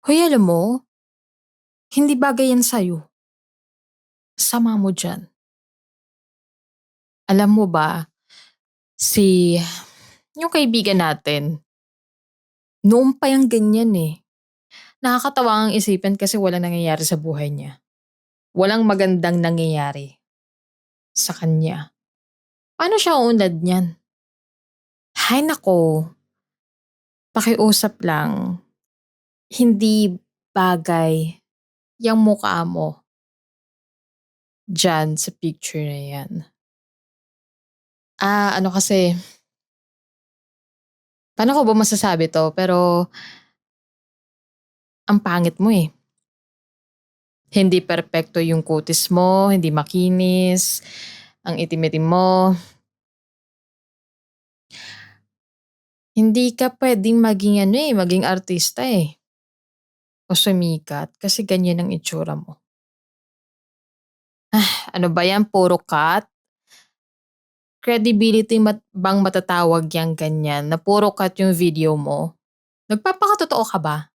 Hoy, alam mo, hindi bagay yan sa'yo. Sama mo diyan. Alam mo ba, si yung kaibigan natin, noon pa yang ganyan eh. Nakakatawa ang isipin kasi walang nangyayari sa buhay niya. Walang magandang nangyayari sa kanya. Paano siya uunlad niyan? Hay nako, pakiusap lang. Hindi bagay yung mukha mo diyan sa picture na yan. Ano kasi, paano ko ba masasabi 'to, pero ang pangit mo eh. Hindi perpekto yung kutis mo, hindi makinis, ang itim-itim mo. Hindi ka puwedeng maging ano eh, maging artista eh, o sumikat kasi ganyan ang itsura mo. Ano ba 'yan, puro cut? Credibility bang matatawag 'yang ganyan na puro cut yung video mo? Nagpapakatotoo ka ba?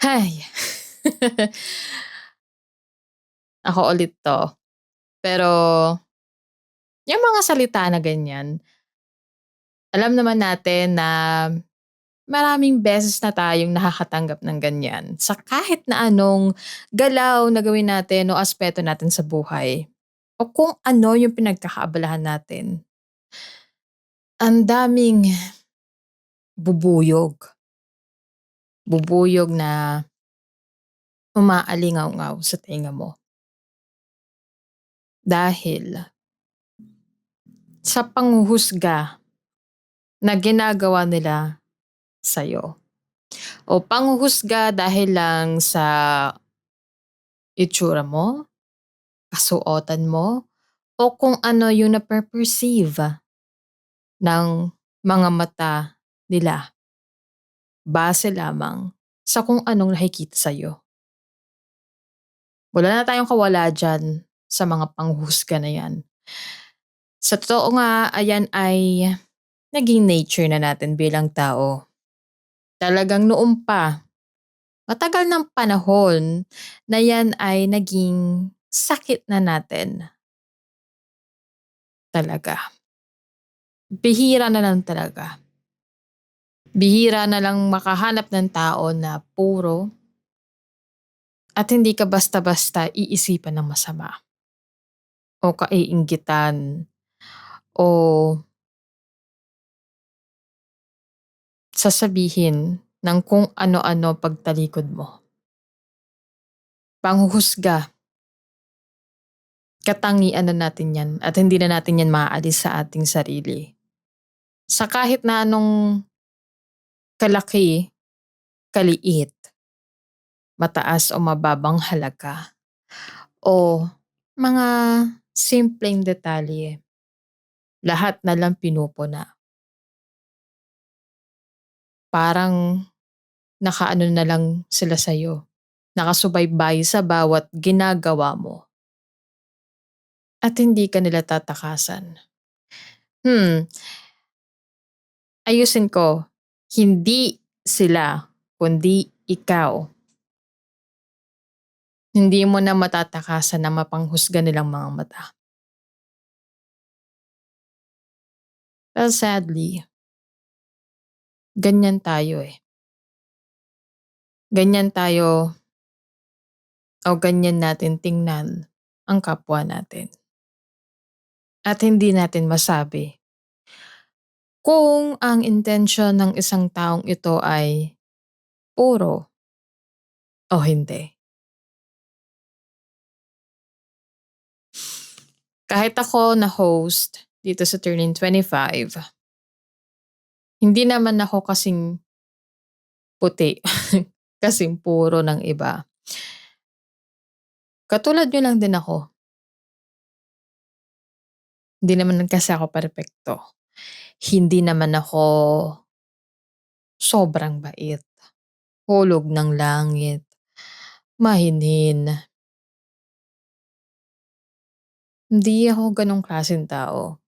Hay. Ako ulit 'to. Pero yung mga salita na ganyan, alam naman natin na maraming beses na tayong nakakatanggap ng ganyan sa kahit na anong galaw na gawin natin o aspeto natin sa buhay. O kung ano yung pinagkakaabalahan natin. Ang daming bubuyog. Bubuyog na umaalingaw-ngaw sa tenga mo. Dahil sa panghuhusga na ginagawa nila sa'yo. O panghuhusga dahil lang sa itsura mo, kasuotan mo, o kung ano yung nape-perceive ng mga mata nila base lamang sa kung anong nakikita sa'yo. Wala na tayong kawala diyan sa mga panghuhusga na 'yan. Sa totoo nga, ayan ay naging nature na natin bilang tao. Talagang noon pa, matagal ng panahon na 'yan ay naging sakit na natin talaga. Bihira na lang talaga. Bihira na lang makahanap ng tao na puro at hindi ka basta-basta iisipan ng masama o kaiinggitan o sasabihin ng kung ano-ano pagtalikod mo. Panghuhusga, katangian na natin 'yan at hindi na natin 'yan maaalis sa ating sarili. Sa kahit na anong kalaki, kaliit, mataas o mababang halaga o mga simpleng detalye, lahat na lang pinupuna. Parang nakaano na lang sila sa'yo, nakasubaybay sa bawat ginagawa mo at hindi ka nila tatakasan. Hmm, ayusin ko, hindi sila kundi ikaw. Hindi mo na matatakasan na mapanghusga nilang mga mata. Well, sadly, ganyan tayo eh. Ganyan tayo o ganyan natin tingnan ang kapwa natin. At hindi natin masabi kung ang intensyon ng isang taong ito ay puro o hindi. Kahit ako na host dito sa Turning 25, hindi naman ako kasing puti, kasing puro ng iba. Katulad niyo lang din ako. Hindi naman kasi ako perpekto. Hindi naman ako sobrang bait, hulog ng langit, mahinhin. Hindi ako ganong klaseng tao.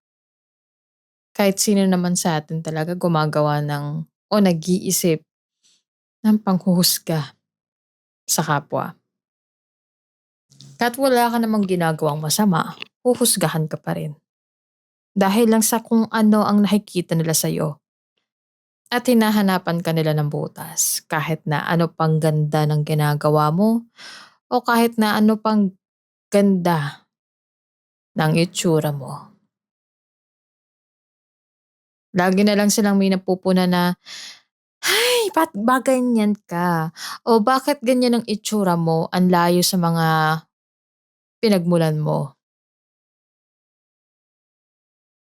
Kahit sino naman sa atin talaga gumagawa ng o nag-iisip ng panghuhusga sa kapwa. Kahit wala ka namang ginagawang masama, huhusgahan ka pa rin. Dahil lang sa kung ano ang nakikita nila sa'yo at hinahanapan ka nila ng butas kahit na ano pang ganda ng ginagawa mo o kahit na ano pang ganda ng itsura mo. Lagi na lang silang may napupuna na, "Ay, ba't ba ganyan ka? O bakit ganyan ang itsura mo? Ang layo sa mga pinagmulan mo.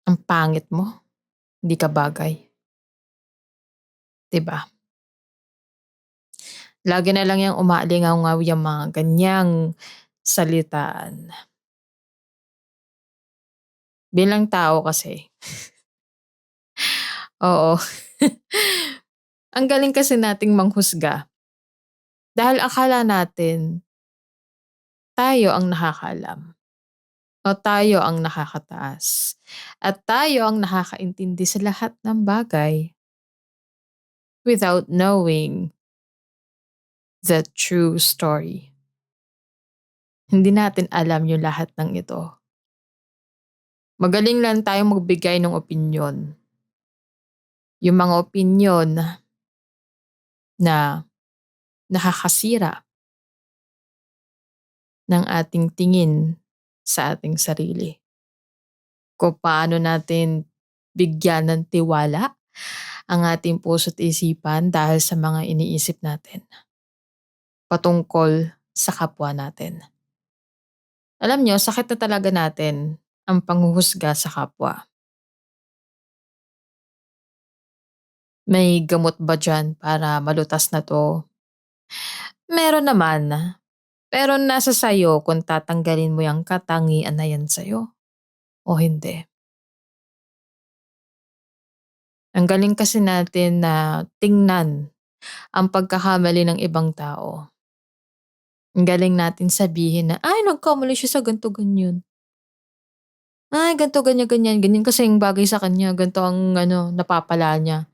Ang pangit mo, hindi ka bagay." 'Di ba? Lagi na lang yang umaalingaw-ngaw yang mga ganyang salitaan. Bilang tao kasi, oo. Ang galing kasi nating manghusga dahil akala natin tayo ang nakakaalam o tayo ang nakakataas at tayo ang nakakaintindi sa lahat ng bagay without knowing the true story. Hindi natin alam yung lahat ng ito. Magaling lang tayong magbigay ng opinyon. Yung mga opinyon na nakakasira ng ating tingin sa ating sarili. Kung paano natin bigyan ng tiwala ang ating puso't isipan dahil sa mga iniisip natin patungkol sa kapwa natin. Alam nyo, sakit na talaga natin ang panghuhusga sa kapwa. May gamot ba dyan para malutas na 'to? Meron naman, pero nasa sayo kung tatanggalin mo yung katangian na yan sa'yo o hindi. Ang galing kasi natin na tingnan ang pagkakamali ng ibang tao. Ang galing natin sabihin na, "Ay, nagkamali siya sa ganito, ganyan. Ay, ganito, ganyan, ganyan. Ganyan kasi yung bagay sa kanya. Ganito ang ano, napapala niya."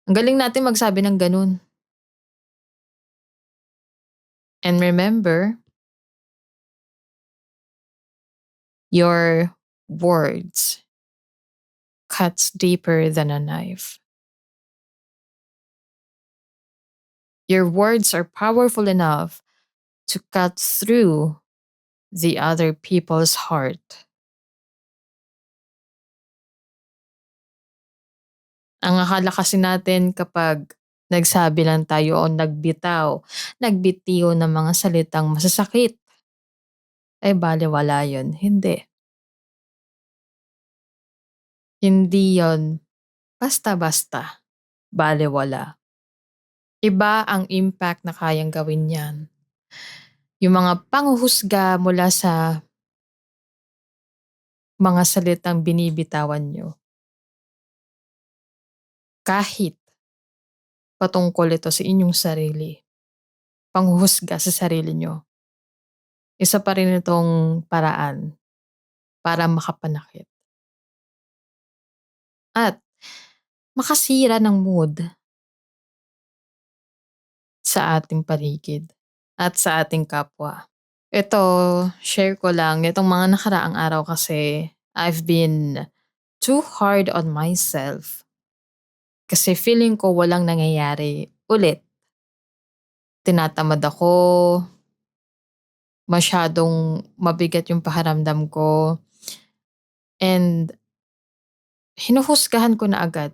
Ang galing natin magsabi ng ganun. And remember, your words cuts deeper than a knife. Your words are powerful enough to cut through the other people's heart. Ang akala kasi natin kapag nagsabi lang tayo o nagbitiw ng mga salitang masasakit, ay balewala yun. Hindi. Hindi yon basta-basta balewala. Iba ang impact na kayang gawin yan. Yung mga panghuhusga mula sa mga salitang binibitawan nyo. Kahit patungkol ito sa inyong sarili. Panghuhusga sa sarili nyo. Isa pa rin itong paraan para makapanakit. At makasira ng mood sa ating paligid at sa ating kapwa. Ito, share ko lang, itong mga nakaraang araw kasi I've been too hard on myself. Kasi feeling ko walang nangyayari ulit. Tinatamad ako, masyadong mabigat yung pakiramdam ko, and hinuhusgahan ko na agad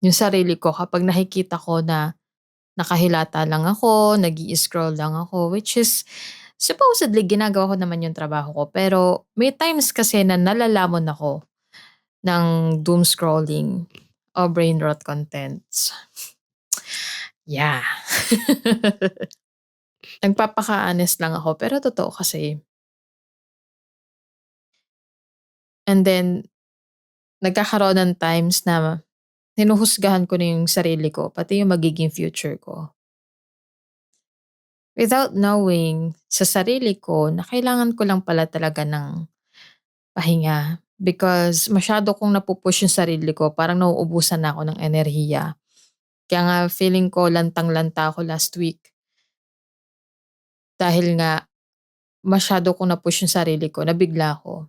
yung sarili ko kapag nakikita ko na nakahilata lang ako, nag-i-scroll lang ako, which is supposedly ginagawa ko naman yung trabaho ko. Pero may times kasi na nalalamon ako ng doom scrolling o brain rot contents. Yeah. Nagpapaka-honest lang ako pero totoo kasi. And then nagkakaroon ng times na hinuhusgahan ko na yung sarili ko, pati yung magiging future ko. Without knowing sa sarili ko na kailangan ko lang pala talaga ng pahinga, because masyado kong napu-push yung sarili ko, parang nauubusan na ako ng enerhiya. Kaya nga feeling ko lantang-lanta ako last week dahil nga masyado kong na-push yung sarili ko, nabigla ako.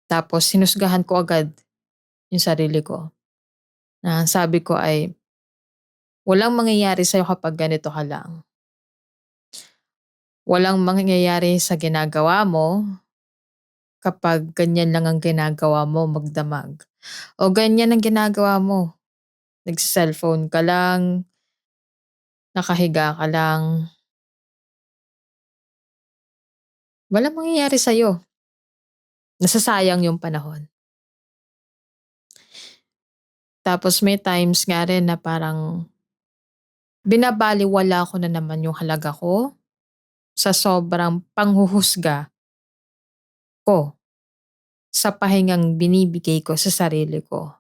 Tapos hinusgahan ko agad yung sarili ko na ang sabi ko ay, "Walang mangyayari sa'yo kapag ganito ka lang. Walang mangyayari sa ginagawa mo kapag ganyan lang ang ginagawa mo, magdamag. O ganyan ang ginagawa mo, nagse-cellphone ka lang, nakahiga ka lang, walang mangyayari sa'yo. Nasasayang yung panahon." Tapos may times nga rin na parang binabalewala ko na naman yung halaga ko sa sobrang panghuhusga ko sa pahingang binibigay ko sa sarili ko.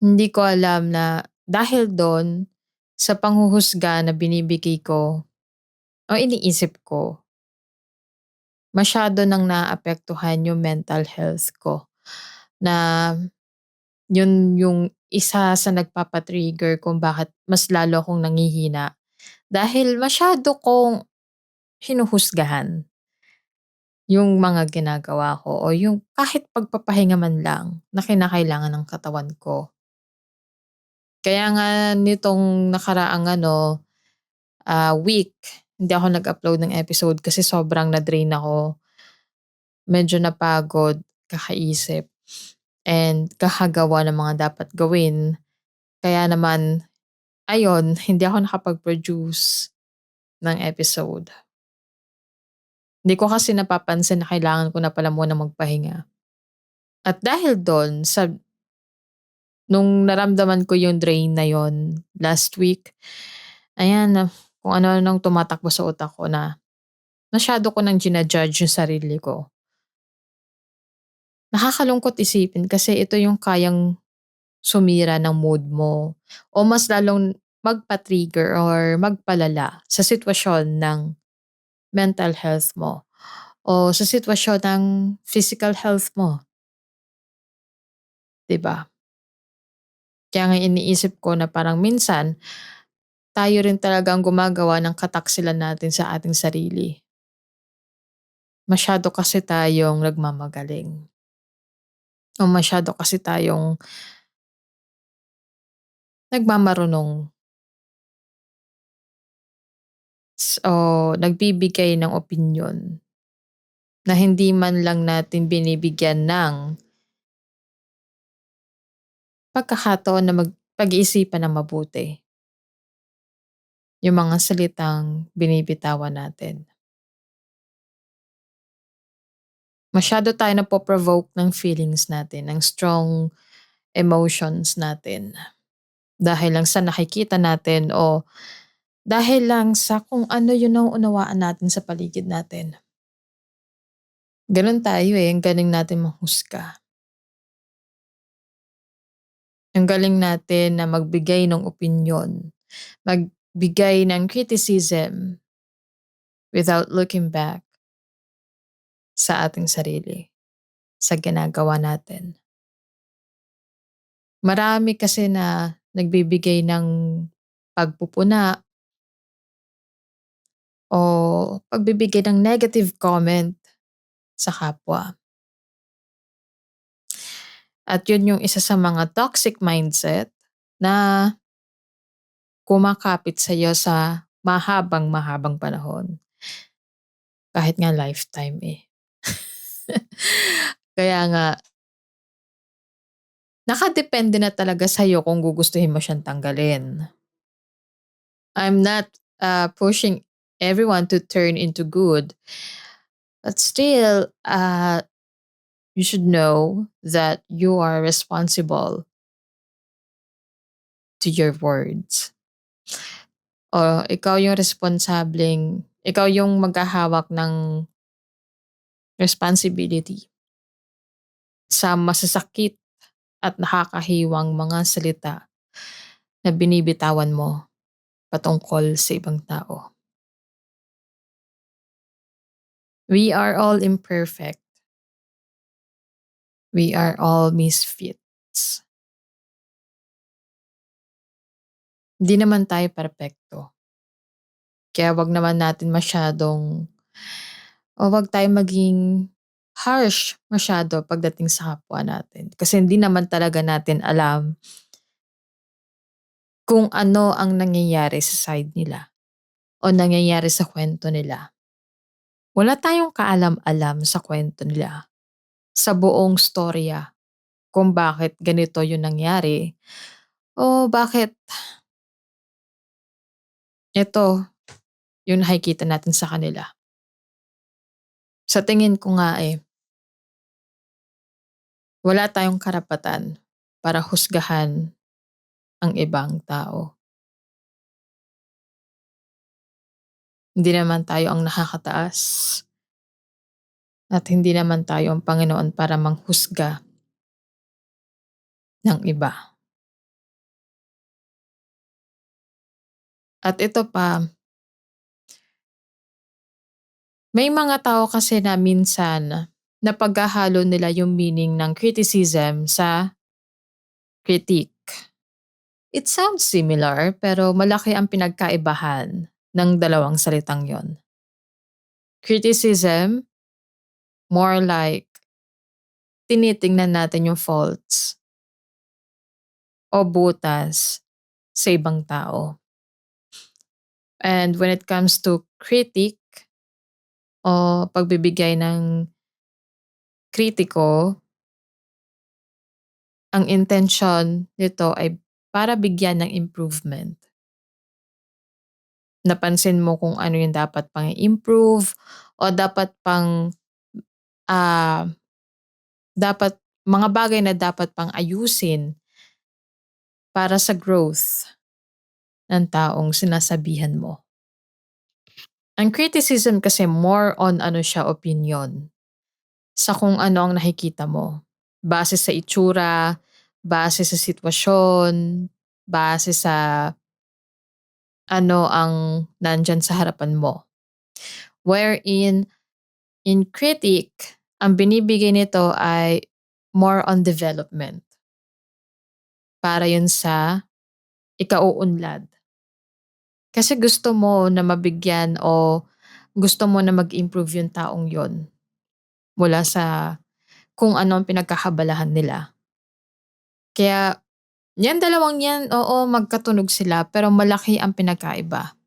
Hindi ko alam na dahil dun sa panghuhusga na binibigay ko o iniisip ko, masyado nang naapektuhan yung mental health ko na yun yung isa sa nagpapa-trigger kung bakit mas lalo akong nanghihina dahil masyado kong hinuhusgahan yung mga ginagawa ko o yung kahit pagpapahinga man lang na kinakailangan ng katawan ko. Kaya nga nitong nakaraang week, hindi ako nag-upload ng episode kasi sobrang na-drain ako, medyo napagod kakaisip and kakagawa ng mga dapat gawin. Kaya naman ayun, hindi ako nakapag-produce ng episode. Hindi ko kasi napapansin na kailangan ko na pala munang magpahinga. At dahil dun nung naramdaman ko yung drain na yon last week, ayan na kung ano nang tumatakbo sa utak ko na masyado ko nang judge yung sarili ko. Nakakalungkot isipin kasi ito yung kayang sumira ng mood mo o mas lalong magpa-trigger or magpalala sa sitwasyon ng mental health mo o sa sitwasyon ng physical health mo, 'di ba? Kaya nga iniisip ko na parang minsan tayo rin talaga ang gumagawa ng kataksilan natin sa ating sarili. Masyado kasi tayong nagmamagaling o masyado kasi tayong nagmamarunong o nagbibigay ng opinyon na hindi man lang natin binibigyan ng pagkakataon na pag-iisipan ng mabuti yung mga salitang binibitawan natin. Masyado tayo napo-provoke ng feelings natin, ng strong emotions natin. Dahil lang sa nakikita natin o dahil lang sa kung ano yung nauunawaan natin sa paligid natin. Gano'n tayo ang galing natin manghusga. Ang galing natin na magbigay ng opinyon, magbigay ng criticism without looking back sa ating sarili, sa ginagawa natin. Marami kasi na nagbibigay ng pagpupuna o pagbibigay ng negative comment sa kapwa. At yun yung isa sa mga toxic mindset na kumakapit sa'yo sa mahabang-mahabang panahon. Kahit nga lifetime eh. Kaya nga, nakadepende na talaga sa'yo kung gugustuhin mo siyang tanggalin. I'm not pushing everyone to turn into good. But still, you should know that you are responsible to your words. O ikaw yung maghahawak ng responsibility sa masasakit at nakakahiwang mga salita na binibitawan mo patungkol sa ibang tao. We are all imperfect. We are all misfits. Hindi naman tayo perpekto. Kaya 'wag naman natin masyadong o 'wag tayong maging harsh masyado pagdating sa kapwa natin. Kasi hindi naman talaga natin alam kung ano ang nangyayari sa side nila o nangyayari sa kwento nila. Wala tayong kaalam-alam sa kwento nila, sa buong storya kung bakit ganito yung nangyari o bakit ito yung nakikita natin sa kanila. Sa tingin ko nga wala tayong karapatan para husgahan ang ibang tao. Hindi naman tayo ang nakakataas at hindi naman tayo ang Panginoon para manghusga ng iba. At ito pa, may mga tao kasi na minsan napaghahalo nila yung meaning ng criticism sa critique. It sounds similar pero malaki ang pinagkaibahan ng dalawang salitang yon. Criticism, more like tinitingnan natin yung faults o butas sa ibang tao. And when it comes to critique o pagbibigay ng kritiko, ang intention nito ay para bigyan ng improvement. Napansin mo kung ano yung dapat pang i-improve o dapat pang ah, dapat mga bagay na dapat pang ayusin para sa growth ng taong sinasabihan mo. Ang criticism kasi more on ano siya, opinion. Sa kung ano ang nakikita mo. Base sa itsura, base sa sitwasyon, base sa ano ang nandyan sa harapan mo. Wherein, in critic, ang binibigay nito ay more on development. Para yun sa ikauunlad. Kasi gusto mo na mabigyan o gusto mo na mag-improve yung taong yon mula sa kung ano ang pinagkakabalahan nila. Kaya yan dalawang yan, oo, magkatunog sila pero malaki ang pinagkaiba.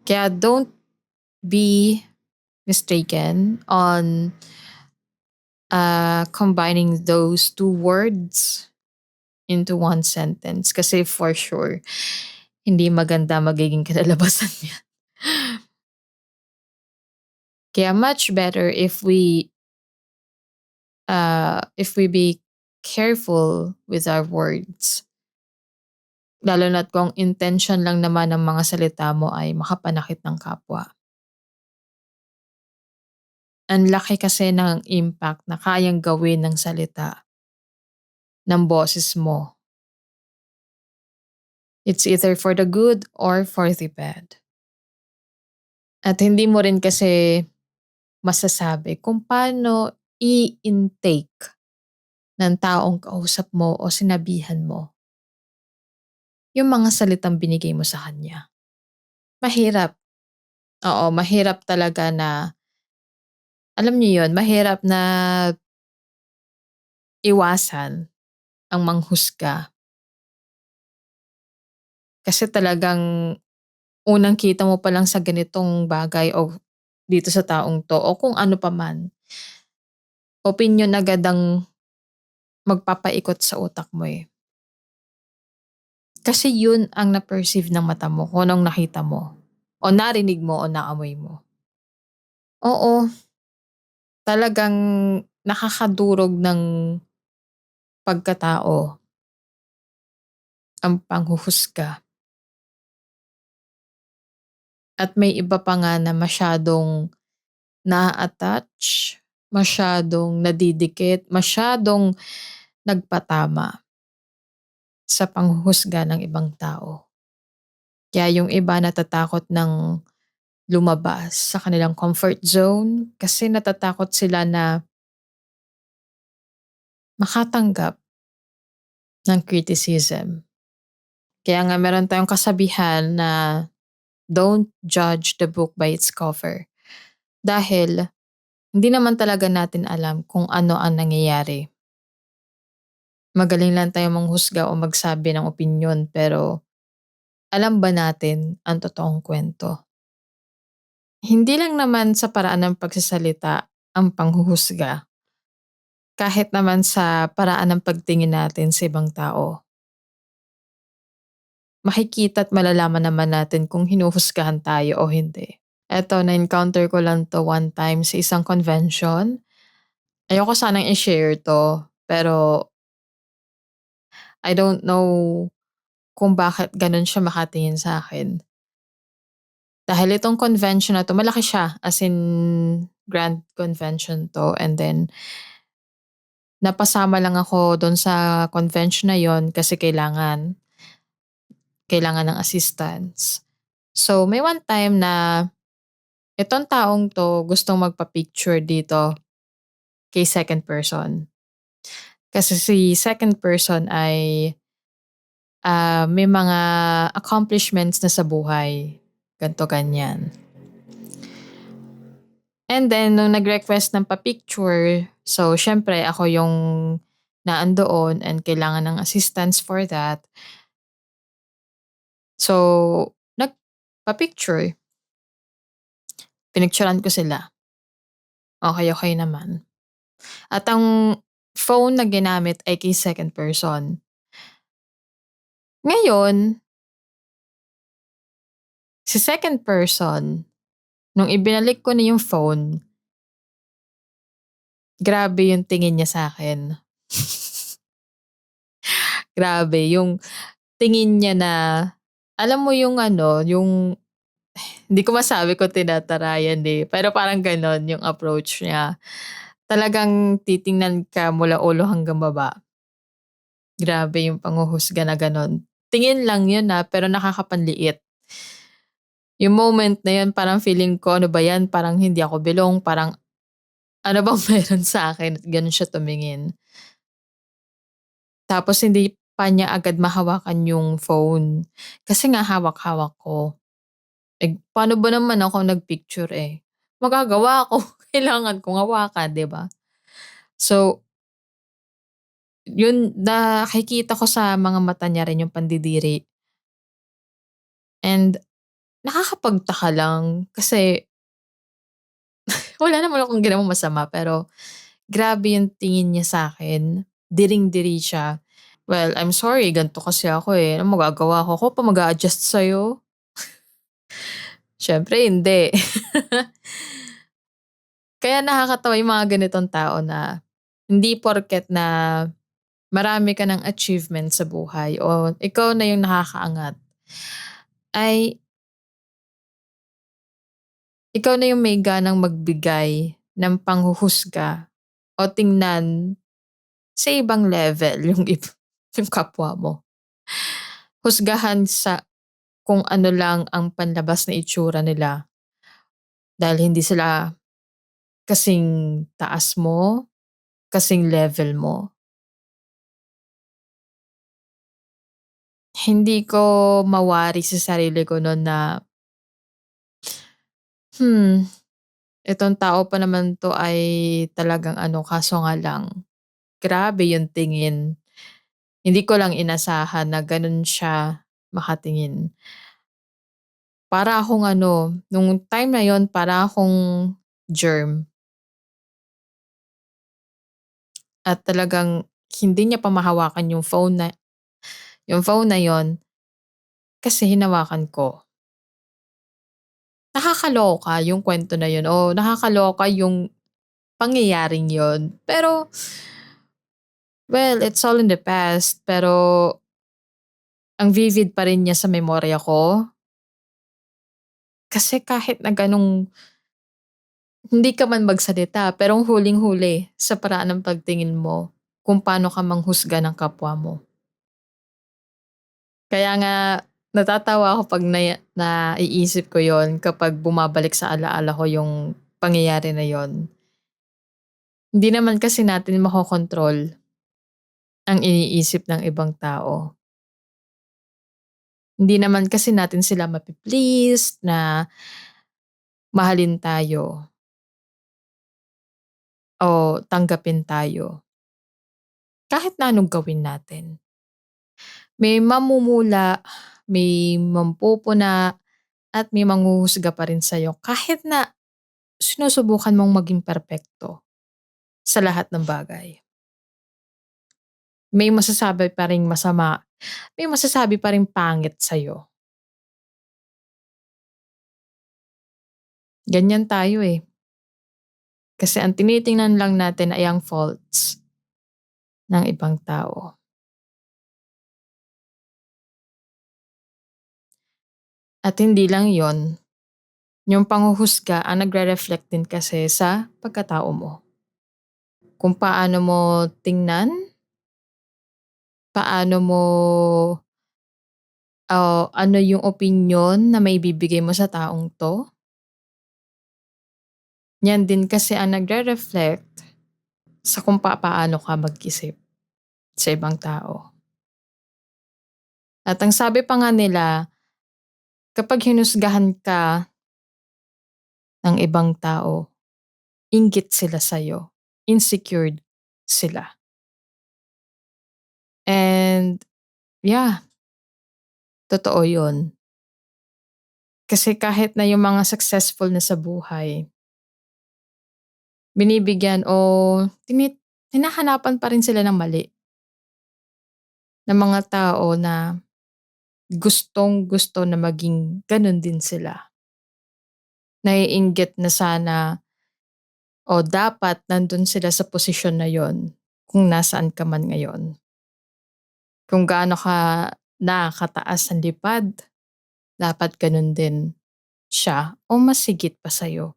Kaya don't be mistaken on combining those two words into one sentence. Kasi for sure, hindi maganda magiging kinalabasan niya. Kaya much better if we be careful with our words. Lalo na't kung intention lang naman ng mga salita mo ay makapanakit ng kapwa. Ang laki kasi ng impact na kayang gawin ng salita, ng boses mo. It's either for the good or for the bad. At hindi mo rin kasi masasabi kung paano i-intake ng taong kausap mo o sinabihan mo yung mga salitang binigay mo sa kanya. Mahirap. Oo, mahirap talaga na, alam niyo yun, mahirap na iwasan ang manghusga. Kasi talagang unang kita mo pa lang sa ganitong bagay o dito sa taong 'to o kung ano pa man, opinyon agad ang magpapaikot sa utak mo Kasi yun ang na-perceive ng mata mo kung anong nakita mo o narinig mo o naamoy mo. Oo, talagang nakakadurog ng pagkatao ang panghuhusga. At may iba pa nga na masyadong naa-attach, masyadong nadidikit, masyadong nagpatama sa panghuhusga ng ibang tao. Kaya yung iba natatakot ng lumabas sa kanilang comfort zone kasi natatakot sila na makatanggap ng criticism. Kaya nga meron tayong kasabihan na don't judge the book by its cover. Dahil hindi naman talaga natin alam kung ano ang nangyayari. Magaling lang tayong manghusga o magsabi ng opinyon pero alam ba natin ang totoong kwento? Hindi lang naman sa paraan ng pagsasalita ang panghuhusga, kahit naman sa paraan ng pagtingin natin sa ibang tao. Makikita at malalaman naman natin kung hinuhusgahan tayo o hindi. Eto, na-encounter ko lang 'to one time sa isang convention. Ayoko sanang i-share 'to, pero I don't know kung bakit gano'n siya makatingin sa'kin. Dahil itong convention na 'to malaki siya, as in grand convention 'to, and then napasama lang ako do'n sa convention na 'yon kasi kailangan ng assistance. So, may one time na itong taong 'to gustong magpa-picture dito kay second person. Kasi si second person ay, may mga accomplishments na sa buhay, ganito, ganyan. And then nung nag-request ng pa-picture, so siyempre ako yung naandoon and kailangan ng assistance for that. So, nagpa-picture, pinicturan ko sila, okey-okey naman. At ang phone na ginamit ay kay second person. Ngayon, si second person, nung ibinalik ko na yung phone, grabe yung tingin niya sa'kin. Grabe yung tingin niya na, alam mo yung ano, yung hindi ko masabi kung tinatarayan, eh, pero parang gano'n yung approach niya. Talagang titingnan ka mula ulo hanggang baba. Grabe yung panghuhusga na gano'n. Tingin lang yun, pero nakakapanliit. Yung moment na yun parang feeling ko, "Ano ba 'yan, parang hindi ako belong, parang ano bang meron sa'kin at gano'n siya tumingin." Tapos hindi pa niya agad mahawakan yung phone, kasi nga hawak-hawak ko. Eh, paano ba naman ako nagpicture, eh, magagawa ko, kailangan kong hawakan, 'di ba? So, yun nakikita ko sa mga mata niya rin yung pandidiri, and nakakapagtaka lang kasi wala naman akong ginawang masama, pero grabe yung tingin niya sa'kin, diring-diri siya. Well, I'm sorry, gan'to kasi ako, eh, anong magagawa ko? Ako pa mag-a-adjust sa'yo? Siyempre hindi. Kaya nakakatawa yung mga ganitong tao na hindi porket na marami ka ng achievement sa buhay o ikaw na yung nakakaangat, ay ikaw na yung may ganang magbigay ng panghuhusga o tingnan sa ibang level yung yung kapwa mo. Husgahan sa kung ano lang ang panlabas na itsura nila dahil hindi sila kasing taas mo, kasing level mo. Hindi ko mawari sa sarili ko nun na, hmm, itong tao pa naman 'to ay talagang ano, kaso nga lang grabe yung tingin. Hindi ko lang inasahan na ganun siya makatingin. Para akong ano, nung time na yon para akong germ, at talagang hindi niya pa mahawakan yung phone na yon kasi hinawakan ko. Nakakaloka yung kwento na yun o nakakaloka yung pangyayaring yun. Pero, well, it's all in the past, pero ang vivid pa rin niya sa memorya ko. Kasi kahit na ganong hindi ka man magsalita, pero ang huling-huli sa paraan ng pagtingin mo kung paano ka manghusga ng kapwa mo. Kaya nga natatawa ako 'pag naiisip ko yon kapag bumabalik sa ala-ala ko yung pangyayari na yon. Hindi naman kasi natin makokontrol ang iniisip ng ibang tao. Hindi naman kasi natin sila mapi-please na mahalin tayo o tanggapin tayo kahit na anong gawin natin. May mamumula, may mampupuna, at may manghuhusga pa rin sa'yo kahit na sinusubukan mong maging perpekto sa lahat ng bagay. May masasabi pa ring masama, may masasabi pa ring pangit sa'yo. Ganyan tayo, eh. Kasi ang tinitingnan lang natin ay ang faults ng ibang tao. At hindi lang yon, yung panghuhusga ang nagre-reflect din kasi sa pagkatao mo. Kung paano mo tingnan, paano mo ano yung opinyon na maibibigay mo sa taong 'to. Yan din kasi ang nagre-reflect sa kung papaano ka mag-isip sa ibang tao. At ang sabi pa nga nila, kapag hinusgahan ka ng ibang tao, inggit sila sa'yo, insecure sila. And yeah, totoo yun. Kasi kahit na yung mga successful na sa buhay, binibigyan o hinahanapan pa rin sila ng mali ng mga tao na gustong-gusto na maging gano'n din sila. Naiinggit na sana o dapat nandun sila sa posisyon na yon kung nasaan ka man ngayon. Kung gaano ka nakakataas ang lipad, dapat gano'n din siya o mas higit pa sa'yo.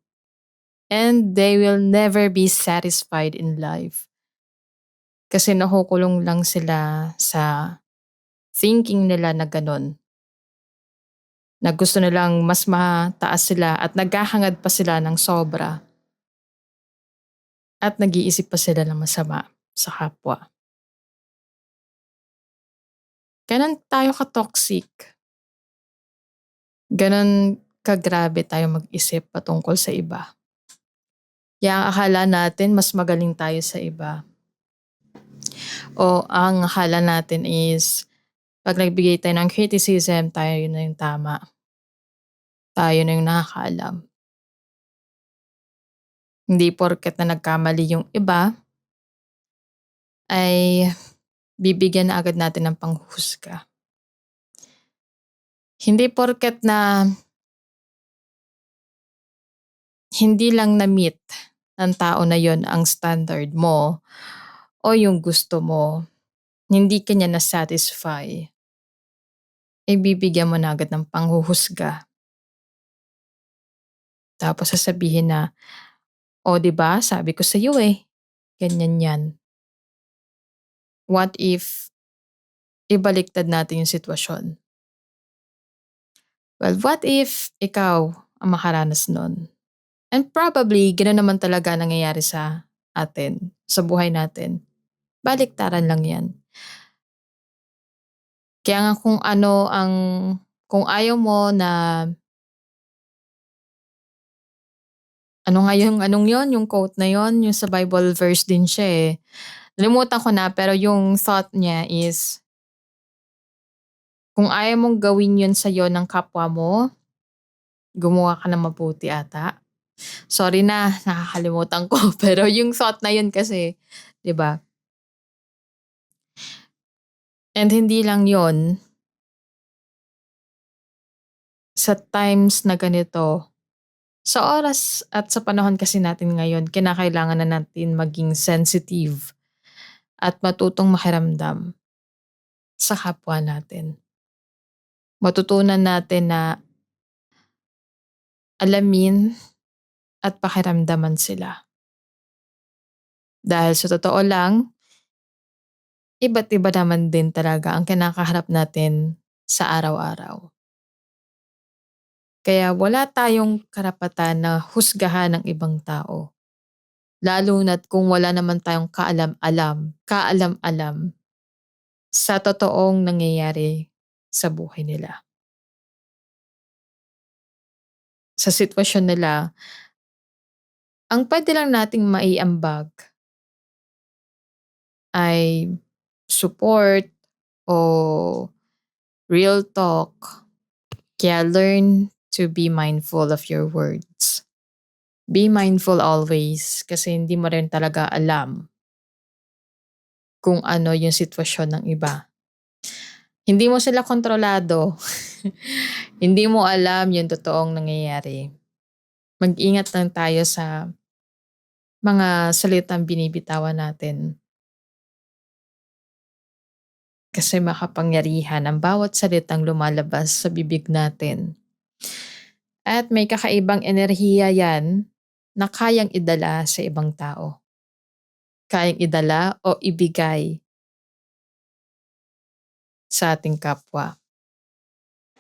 And they will never be satisfied in life. Kasi nakukulong lang sila sa thinking nila na gano'n. Na gusto nilang mas mataas sila at naghahangad pa sila ng sobra. At nag-iisip pa sila ng masama sa kapwa. Gano'n tayo ka-toxic. Gano'n kagrabe tayo mag-isip patungkol sa iba. Kaya ang akala natin mas magaling tayo sa iba. O ang akala natin is 'pag nagbigay tayo ng criticism, tayo na yung tama. Tayo na yung nakakaalam. Hindi porket na nagkamali yung iba, ay bibigyan na agad natin ng panghuhusga. Hindi porket na hindi lang na-meet ng tao na yon ang standard mo o yung gusto mo, hindi ka niya na-satisfy, eh bibigyan mo na agad ng panghuhusga. Tapos sasabihin na, "O 'di ba sabi ko sa'yo eh, ganyan 'yan." What if ibaliktad natin yung sitwasyon? Well, what if ikaw ang makaranas nun? And probably gano'n naman talaga nangyayari sa atin, sa buhay natin. Baliktaran lang 'yan. Kaya nga kung ayaw mo na ano nga yung anong yon, yung quote na yon, yung sa Bible verse din siya, eh. Nalimutan ko na pero yung thought niya is, kung ayaw mong gawin yun sa'yo ng kapwa mo, gumawa ka ng mabuti ata. Sorry na, nakakalimutan ko pero yung thought na yun kasi, 'di ba? And hindi lang yon, sa times na ganito, sa oras at sa panahon kasi natin ngayon, kinakailangan na natin maging sensitive at matutong makiramdam sa kapwa natin. Matutunan natin na alamin at pakiramdaman sila. Dahil sa totoo lang, iba't iba naman din talaga ang kinakaharap natin sa araw-araw. Kaya wala tayong karapatan na husgahan ng ibang tao. Lalo na't kung wala naman tayong kaalam-alam sa totoong nangyayari sa buhay nila. Sa sitwasyon nila, ang puwede lang nating maiambag ay support o real talk. Kaya learn to be mindful of your words. Be mindful always kasi hindi mo rin talaga alam kung ano yung sitwasyon ng iba. Hindi mo sila kontrolado. Hindi mo alam yung totoong nangyayari. Mag-ingat lang tayo sa mga salitang binibitawan natin kasi makapangyarihan ang bawat salitang lumalabas sa bibig natin. At may kakaibang enerhiya yan na kayang idala sa ibang tao. Kayang idala o ibigay sa ating kapwa.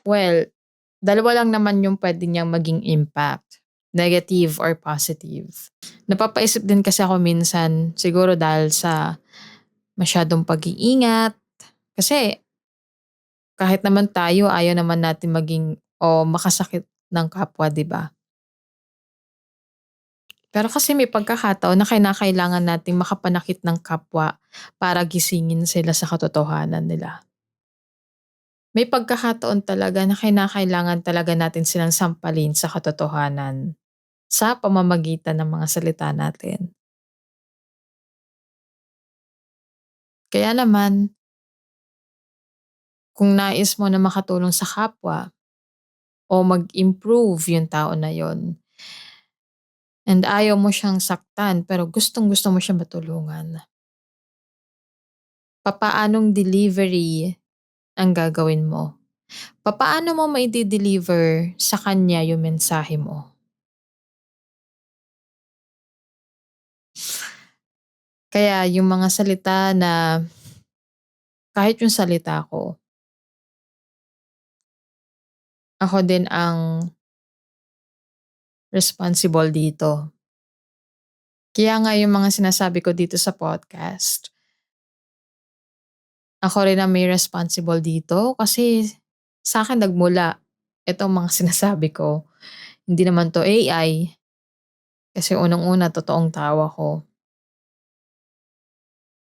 Well, dalawa lang naman yung pwede niyang maging impact, negative or positive. Napapaisip din kasi ako minsan, siguro dahil sa masyadong pag-iingat. Kasi kahit naman tayo, ayaw naman natin maging o makasakit ng kapwa, 'di ba? Pero kasi may pagkakataon na kinakailangan nating makapanakit ng kapwa para gisingin sila sa katotohanan nila. May pagkakataon talaga na kinakailangan talaga natin silang sampalin sa katotohanan sa pamamagitan ng mga salita natin. Kaya naman, kung nais mo na makatulong sa kapwa o mag-improve yung tao na yon and ayaw mo siyang saktan pero gustong-gusto mo siyang matulungan, papaanong delivery ang gagawin mo? Papaano mo maide-deliver sa kanya yung mensahe mo? Kaya yung mga salita na kahit yung salita ko, ako din ang responsible dito. Kaya nga yung mga sinasabi ko dito sa podcast, ako rin ang may responsible dito kasi sa akin nagmula itong mga sinasabi ko. Hindi naman 'to AI kasi unang-una totoong tao ako.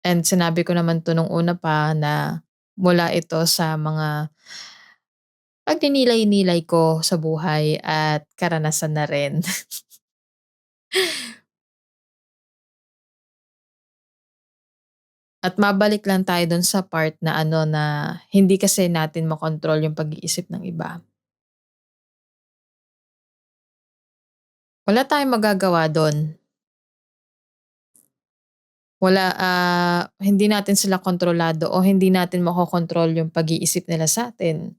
And sinabi ko naman 'to nung una pa na mula ito sa mga pagninilay-nilay ko sa buhay at karanasan na rin. At mabalik lang tayo dun sa part na ano na hindi kasi natin makontrol yung pag-iisip ng iba. Wala tayong magagawa dun. Hindi natin sila kontrolado o hindi natin makokontrol yung pag-iisip nila sa'tin.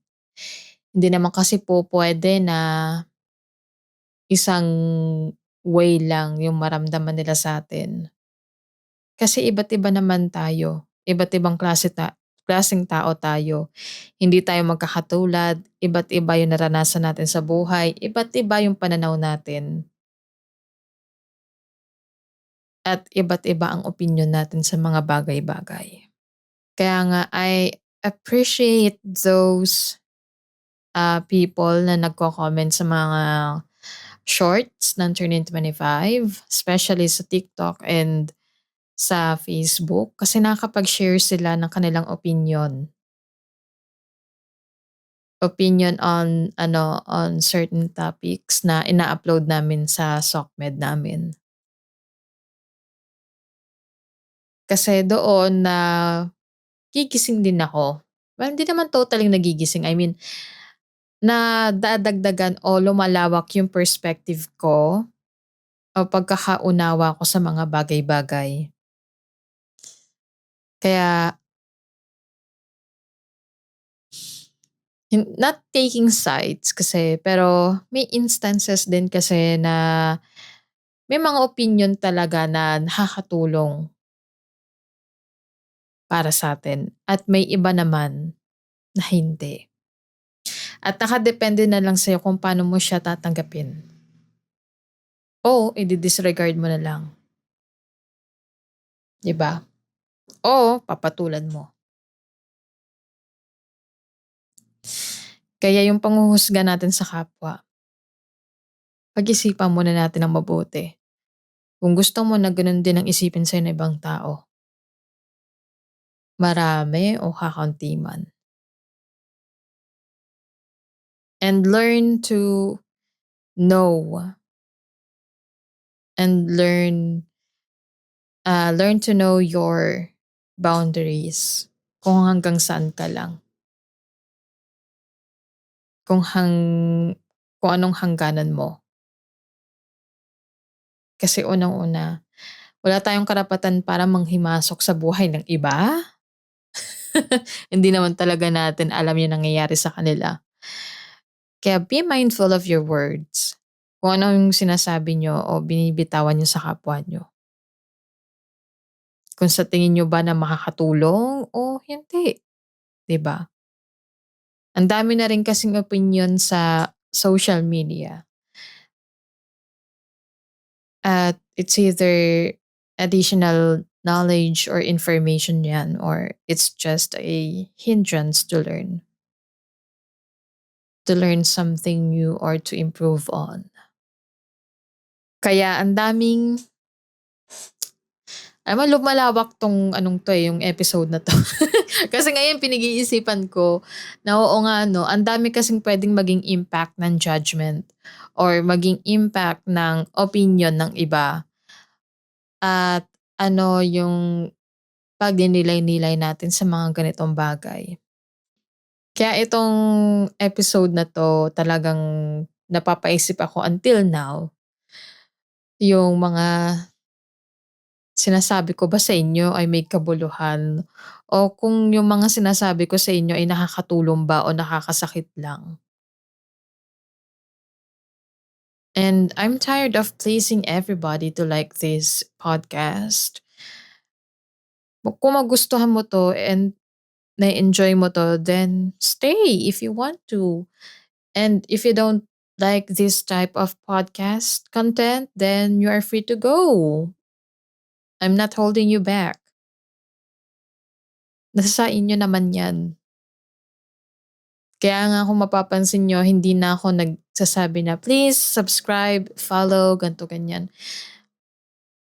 Hindi naman kasi po puwede na isang way lang yung maramdaman nila sa'tin. Kasi iba't iba naman tayo, iba't ibang klaseng tao tayo. Hindi tayo magkakatulad, iba't iba yung naranasan natin sa buhay, iba't iba yung pananaw natin, at iba't iba ang opinyon natin sa mga bagay-bagay. Kaya nga I appreciate those, people na nagko-comment sa mga shorts ng Turning 25, especially sa TikTok and sa Facebook kasi nakakapag-share sila ng kanilang opinyon. Opinion on ano, on certain topics na ina-upload namin sa SOCMED namin. Kasi doon nagigising din ako. Well, hindi naman totally nagigising, I mean, nadadagdagan o lumalawak yung perspective ko o pagkakaunawa ko sa mga bagay-bagay. Kaya not taking sides kasi, pero may instances din kasi na may mga opinyon talaga na nakakatulong para sa'tin at may iba naman na hindi. At nakadepende na lang sa'yo kung paano mo siya tatanggapin o idi-disregard mo na lang, 'di ba? O papatulan mo. Kaya yung panghuhusga natin sa kapwa, pag-isipan muna natin ng mabuti. Kung gusto mo na gano'n din ang isipin sa'yo ng ibang tao, marami o kakaunti man. And know learn to know your boundaries. Kung hanggang saan ka lang. Kung hang kung anong hangganan mo. Kasi unang-una, wala tayong karapatan para manghimasok sa buhay ng iba. Hindi naman talaga natin alam yung nangyayari sa kanila. Kaya be mindful of your words. Kung ano yung sinasabi nyo o binibitawan nyo sa kapwa nyo. Kung sa tingin nyo ba na makakatulong o hindi. 'Di ba? Ang dami na rin kasing opinyon sa social media at it's either additional knowledge or information yan or it's just a hindrance to learn something new or to improve on. Kaya ang daming alam mo lumalawak 'tong anong 'to, yung episode na 'to. Kasi ngayon pinag-iisipan ko na oo nga 'no, ang dami kasing puwedeng maging impact ng judgment or maging impact ng opinion ng iba at ano yung pagninilay-nilay natin sa mga ganitong bagay. Kaya itong episode na 'to talagang napapaisip ako until now, yung mga sinasabi ko ba sa inyo ay may kabuluhan o kung yung mga sinasabi ko sa inyo ay nakakatulong ba o nakakasakit lang. And I'm tired of pleasing everybody to like this podcast. Kung magustuhan mo 'to and na-enjoy mo 'to, then stay if you want to. And if you don't like this type of podcast content, then you are free to go. I'm not holding you back. Nasa sa inyo naman 'yan. Kaya nga kung mapapansin niyo hindi na ako nagsasabi na, "Please subscribe, follow," ganito, ganyan.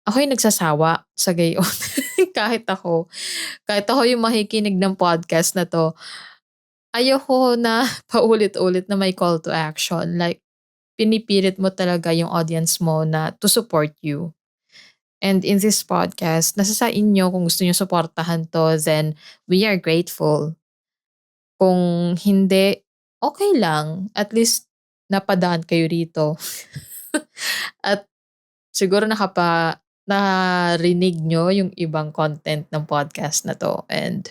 Ako'y nagsasawa sa gayon. Kahit ako. Kahit ako yung makikinig ng podcast na 'to, ayoko na paulit-ulit na may call to action. Like, pinipilit mo talaga yung audience mo na to support you. And in this podcast, nasa sa inyo kung gusto niyo suportahan 'to, then we are grateful. Kung hindi, okey lang. At least napadaan kayo rito. At siguro narinig niyo yung ibang content ng podcast na 'to and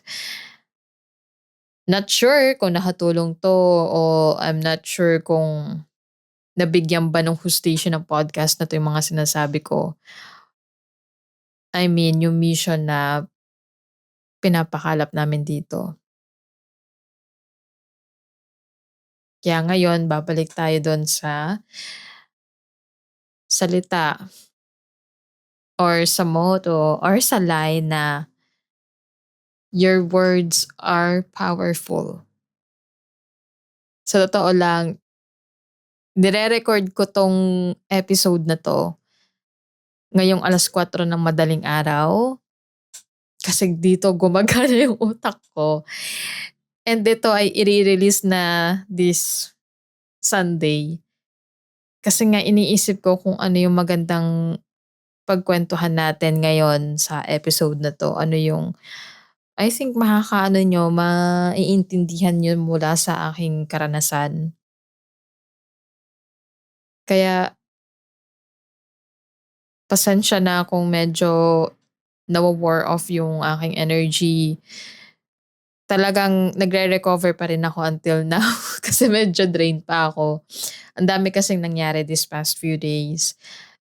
not sure kung nakatulong 'to o I'm not sure kung nabigyan ba ng hustisya ng podcast na 'to yung mga sinasabi ko. I mean yung mission na pinapakalap namin dito. Kaya ngayon babalik tayo dun sa salita or sa motto or sa line na, "Your words are powerful." Sa totoo lang, nire-record ko 'tong episode na 'to ngayong 4:00 ng madaling araw, kasi dito gumagana yung utak ko and ito ay ire-release na this Sunday. Kasi nga iniisip ko kung ano yung magandang pagkuwentuhan natin ngayon sa episode na 'to. Ano yung I think makakaano niyo, maiintindihan niyo mula sa aking karanasan. Kaya pasensya na kung medyo nawa-wore off yung aking energy. Talagang nagre-recover pa rin ako until now kasi medyo drained pa ako. Ang dami kasing nangyari these past few days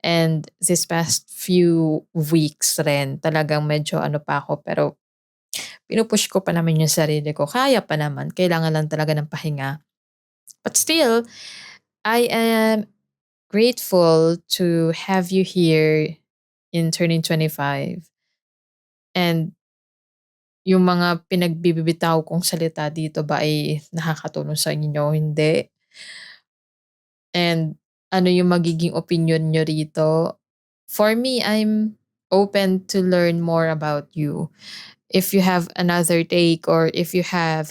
and this past few weeks rin. Talagang medyo ano pa ako pero pinu-push ko pa naman yung sarili ko. Kaya pa naman, kailangan lang talaga ng pahinga. But still, I am grateful to have you here in Turning 25. And yung mga pinagbibitaw kong salita dito ba ay nakakatulong sa inyo, hindi? And ano yung magiging opinyon niyo rito? For me, I'm open to learn more about you. If you have another take or if you have,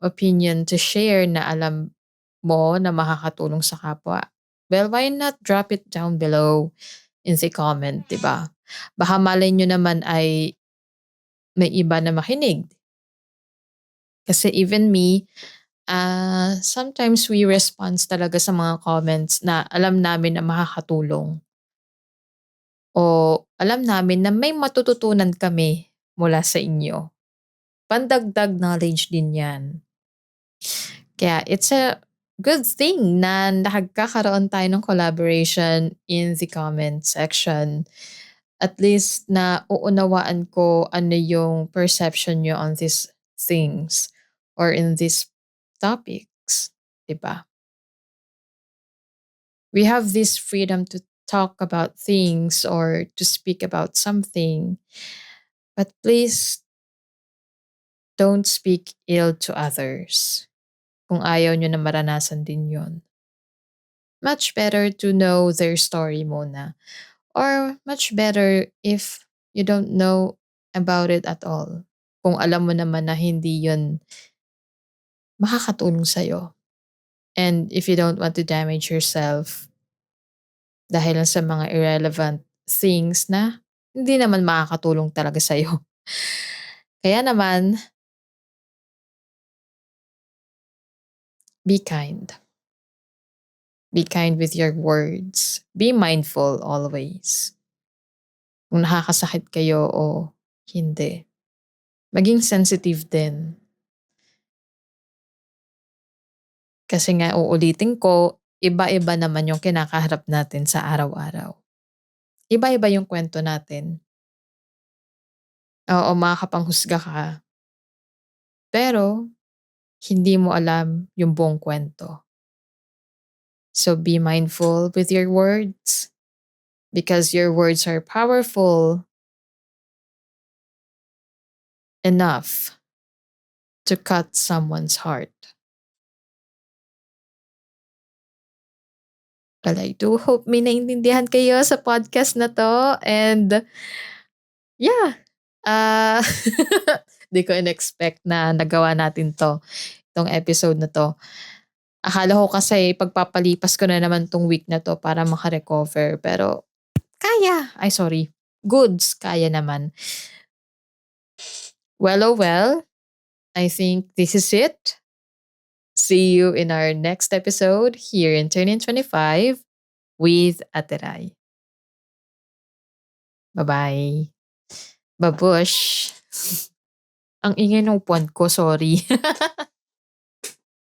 opinion to share na alam mo na makakatulong sa kapwa, well, why not drop it down below in the comment, 'di ba? Baka malay nyo naman ay may iba na makinig. Kasi even me, sometimes we response talaga sa mga comments na alam namin na makakatulong o alam namin na may matututunan kami mula sa inyo. Pandagdag knowledge din 'yan. Kaya it's a good thing na nagkakaroon tayo ng collaboration in the comment section. At least na uunawaan ko ano yung perception nyo on these things or in these topics, 'di ba? We have this freedom to talk about things or to speak about something, but please don't speak ill to others kung ayaw nyo na maranasan din yon. Much better to know their story muna. Or much better if you don't know about it at all. Kung alam mo naman na hindi yun makakatulong sa'yo. And if you don't want to damage yourself dahil lang sa mga irrelevant things na hindi naman makakatulong talaga sa'yo. Kaya naman, be kind. Be kind with your words. Be mindful always. Kung nakakasakit kayo o hindi. Maging sensitive din. Kasi nga uulitin ko, iba-iba naman yung kinakaharap natin sa araw-araw. Iba-iba yung kwento natin. Oo, makakapanghusga ka. Pero, hindi mo alam yung buong kwento. So be mindful with your words because your words are powerful enough to cut someone's heart. Well, I do hope may naintindihan kayo sa podcast na to and yeah, ah, di ko in-expect na nagawa natin 'tong episode na 'to. Akala ko kasi pagpapalipas ko na naman 'tong week na 'to para maka-recover pero kaya. Ay sorry, goods, kaya naman. Well, oh well, I think this is it. See you in our next episode here in Turn In 25 with Ateray. Bye-bye. Babush. Ang ingay ng upuan ko, sorry.